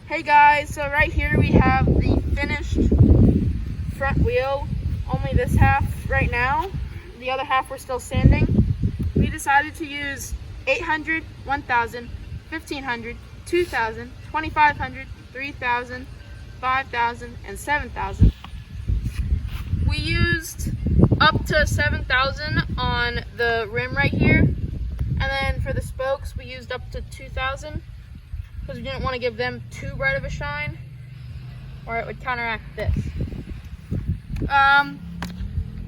Hey guys, so right here we have the finished front wheel, only this half right now. The other half we're still sanding. We decided to use 800, 1000, 1500, 2000, 2500, 3000, 5000, and 7000. We used up to 7000 on the rim right here, and then for the spokes we used up to 2000 because we didn't want to give them too bright of a shine or it would counteract this.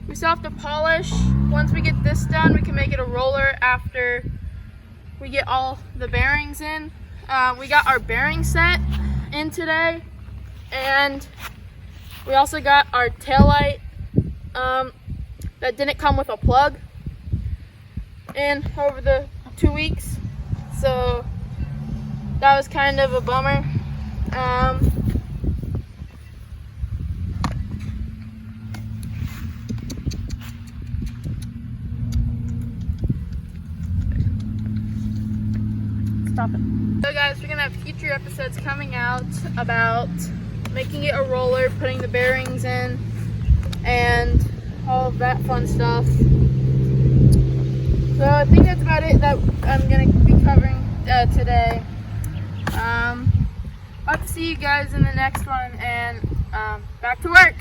We still have to polish. Once we get this done, we can make it a roller after we get all the bearings in. We got our bearing set in today, and we also got our taillight that didn't come with a plug in over the 2 weeks, so that was kind of a bummer. Stop it. So guys, we're gonna have future episodes coming out about making it a roller, putting the bearings in, and all of that fun stuff. So I think that's about it that I'm gonna be covering today. I'll have to see you guys in the next one, and back to work.